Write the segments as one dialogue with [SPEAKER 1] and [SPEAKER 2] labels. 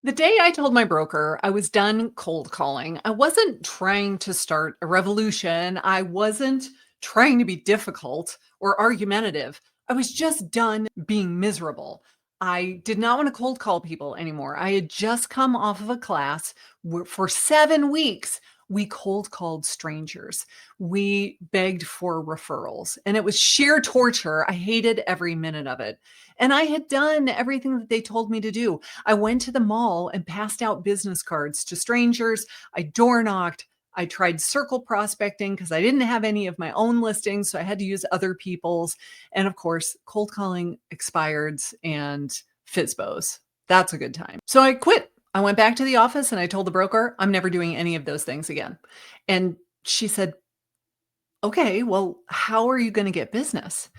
[SPEAKER 1] The day I told my broker I was done cold calling, I wasn't trying to start a revolution. I wasn't trying to be difficult or argumentative. I was just done being miserable. I did not want to cold call people anymore. I had just come off of a class where for 7 weeks. We cold called strangers. We begged for referrals, and it was sheer torture. I hated every minute of it. And I had done everything that they told me to do. I went to the mall and passed out business cards to strangers. I door knocked. I tried circle prospecting because I didn't have any of my own listings. So I had to use other people's. And of course, cold calling expireds and FISBOs. That's a good time. So I quit. I went back to the office and I told the broker, I'm never doing any of those things again. And she said, okay, well, how are you going to get business?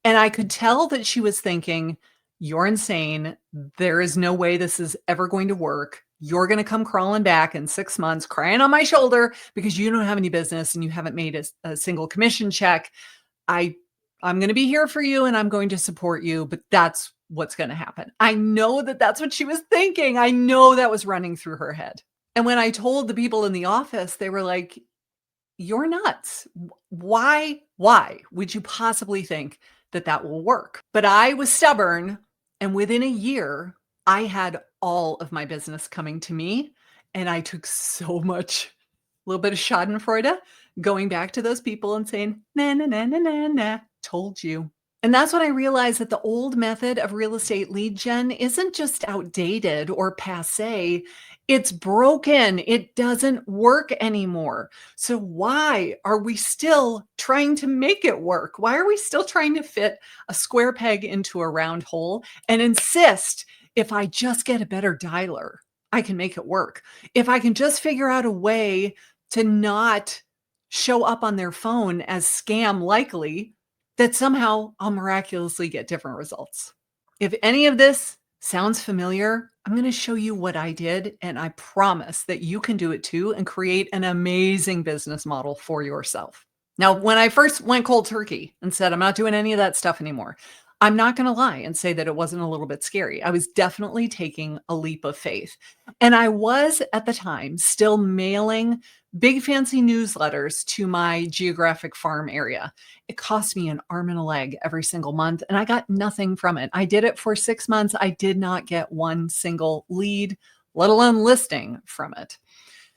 [SPEAKER 1] And I could tell that she was thinking, "You're insane. There is no way this is ever going to work. You're gonna come crawling back in 6 months, crying on my shoulder because you don't have any business and you haven't made a single commission check. I I'm gonna be here for you and I'm going to support you, but that's what's gonna happen." I know that that's what she was thinking. I know that was running through her head. And when I told the people in the office, they were like, "You're nuts. Why would you possibly think that that will work?" But I was stubborn, and within a year, I had all of my business coming to me, and I took so much a little bit of schadenfreude going back to those people and saying, "Na, na, na, na, na, na, told you." And that's when I realized that the old method of real estate lead gen isn't just outdated or passé, it's broken. It doesn't work anymore. So why are we still trying to make it work? Why are we still trying to fit a square peg into a round hole and insist if I just get a better dialer, I can make it work? If I can just figure out a way to not show up on their phone as scam likely, that somehow I'll miraculously get different results. If any of this sounds familiar, I'm going to show you what I did, and I promise that you can do it too and create an amazing business model for yourself. Now, when I first went cold turkey and said, I'm not doing any of that stuff anymore, I'm not going to lie and say that it wasn't a little bit scary. I was definitely taking a leap of faith. And I was at the time still mailing big fancy newsletters to my geographic farm area. It cost me an arm and a leg every single month, and I got nothing from it. I did it for 6 months. I did not get one single lead, let alone listing from it.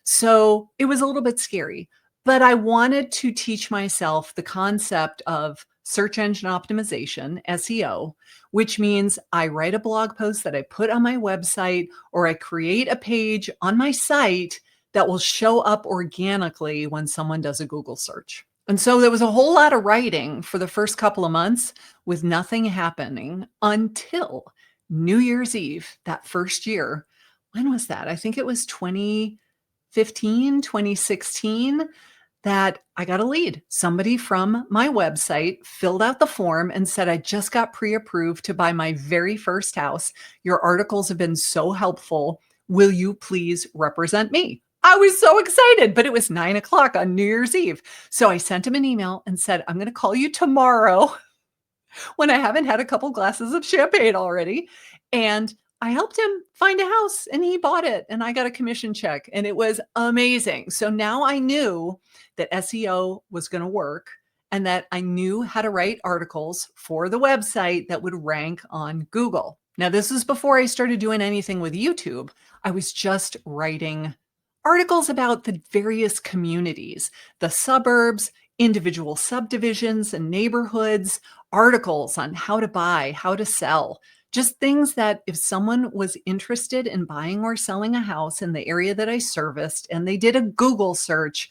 [SPEAKER 1] So it was a little bit scary, but I wanted to teach myself the concept of search engine optimization, SEO, which means I write a blog post that I put on my website or I create a page on my site that will show up organically when someone does a Google search. And so there was a whole lot of writing for the first couple of months with nothing happening until New Year's Eve that first year. When was that? I think it was 2015, 2016, that I got a lead. Somebody from my website filled out the form and said, I just got pre-approved to buy my very first house. Your articles have been so helpful. Will you please represent me? I was so excited, but it was 9 o'clock on New Year's Eve. So I sent him an email and said, I'm going to call you tomorrow when I haven't had a couple glasses of champagne already. And I helped him find a house and he bought it and I got a commission check and it was amazing. So now I knew that SEO was going to work and that I knew how to write articles for the website that would rank on Google. Now, this is before I started doing anything with YouTube. I was just writing articles about the various communities, the suburbs, individual subdivisions and neighborhoods, articles on how to buy, how to sell, just things that if someone was interested in buying or selling a house in the area that I serviced and they did a Google search,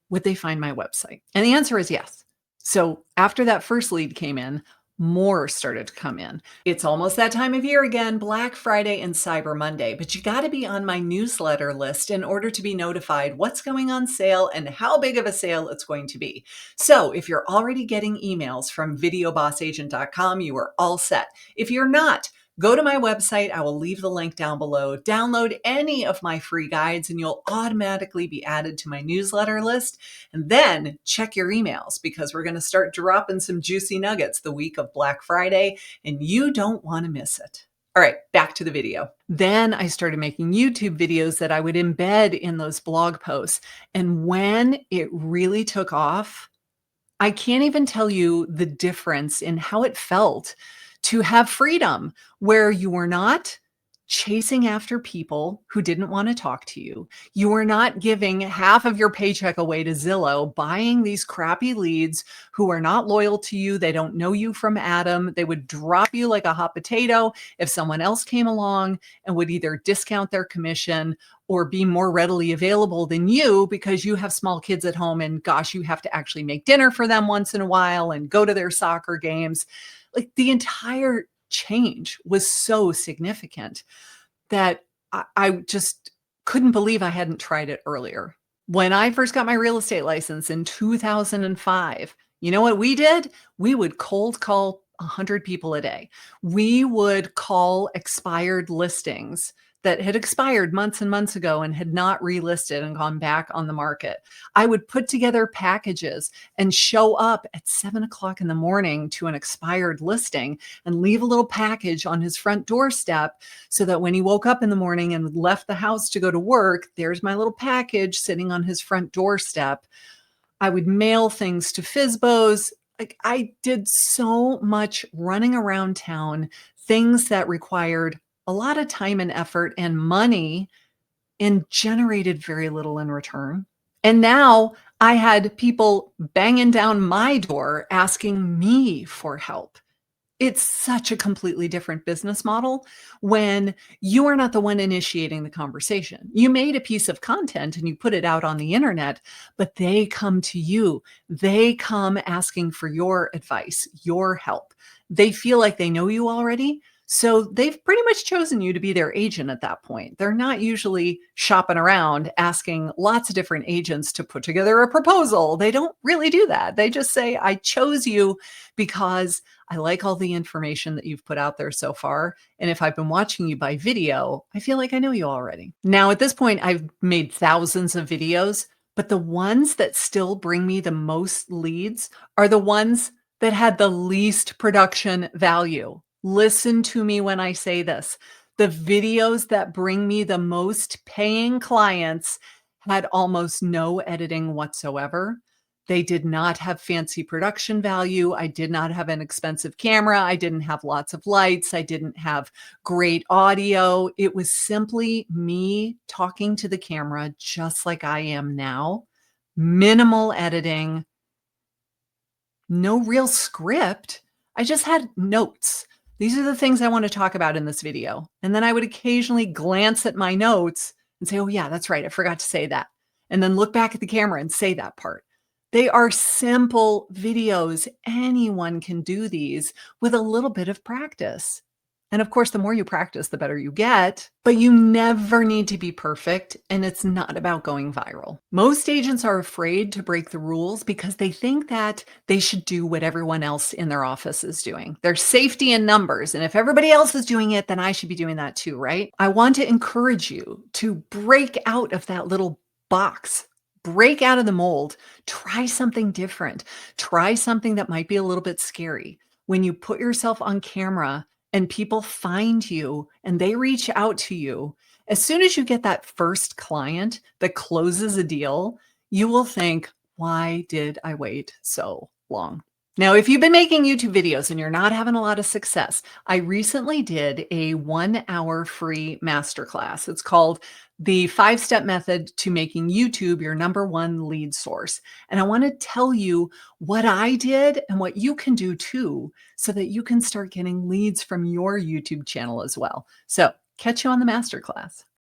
[SPEAKER 1] would they find my website? And the answer is yes. So after that first lead came in, more started to come in. It's almost that time of year again, Black Friday and Cyber Monday, but you got to be on my newsletter list in order to be notified what's going on sale and how big of a sale it's going to be. So if you're already getting emails from videobossagent.com, you are all set. If you're not, go to my website. I will leave the link down below. Download any of my free guides and you'll automatically be added to my newsletter list. And then check your emails because we're going to start dropping some juicy nuggets the week of Black Friday and you don't want to miss it. All right, back to the video. Then I started making YouTube videos that I would embed in those blog posts. And when it really took off, I can't even tell you the difference in how it felt to have freedom where you were not chasing after people who didn't want to talk to you. You were not giving half of your paycheck away to Zillow, buying these crappy leads who are not loyal to you. They don't know you from Adam. They would drop you like a hot potato if someone else came along and would either discount their commission or be more readily available than you because you have small kids at home and gosh, you have to actually make dinner for them once in a while and go to their soccer games. Like the entire change was so significant that I just couldn't believe I hadn't tried it earlier. When I first got my real estate license in 2005, you know what we did? We would cold call 100 people a day. We would call expired listings that had expired months and months ago and had not relisted and gone back on the market. I would put together packages and show up at 7 o'clock in the morning to an expired listing and leave a little package on his front doorstep so that when he woke up in the morning and left the house to go to work, there's my little package sitting on his front doorstep. I would mail things to FSBOs. Like I did so much running around town, things that required a lot of time and effort and money and generated very little in return. And now I had people banging down my door asking me for help. It's such a completely different business model when you are not the one initiating the conversation. You made a piece of content and you put it out on the internet, but they come to you. They come asking for your advice, your help. They feel like they know you already. So they've pretty much chosen you to be their agent at that point. They're not usually shopping around asking lots of different agents to put together a proposal. They don't really do that. They just say, I chose you because I like all the information that you've put out there so far. And if I've been watching you by video, I feel like I know you already. Now, at this point, I've made thousands of videos, but the ones that still bring me the most leads are the ones that had the least production value. Listen to me when I say this. The videos that bring me the most paying clients had almost no editing whatsoever. They did not have fancy production value. I did not have an expensive camera. I didn't have lots of lights. I didn't have great audio. It was simply me talking to the camera just like I am now. Minimal editing, no real script. I just had notes. These are the things I want to talk about in this video. And then I would occasionally glance at my notes and say, oh, yeah, that's right. I forgot to say that. And then look back at the camera and say that part. They are simple videos. Anyone can do these with a little bit of practice. And of course, the more you practice, the better you get, but you never need to be perfect. And it's not about going viral. Most agents are afraid to break the rules because they think that they should do what everyone else in their office is doing. There's safety in numbers. And if everybody else is doing it, then I should be doing that too, right? I want to encourage you to break out of that little box. Break out of the mold, try something different, try something that might be a little bit scary. When you put yourself on camera and people find you and they reach out to you, as soon as you get that first client that closes a deal, you will think, why did I wait so long? Now, if you've been making YouTube videos and you're not having a lot of success, I recently did a 1 hour free masterclass. It's called the 5-step method to making YouTube your #1 lead source. And I want to tell you what I did and what you can do too, so that you can start getting leads from your YouTube channel as well. So catch you on the masterclass.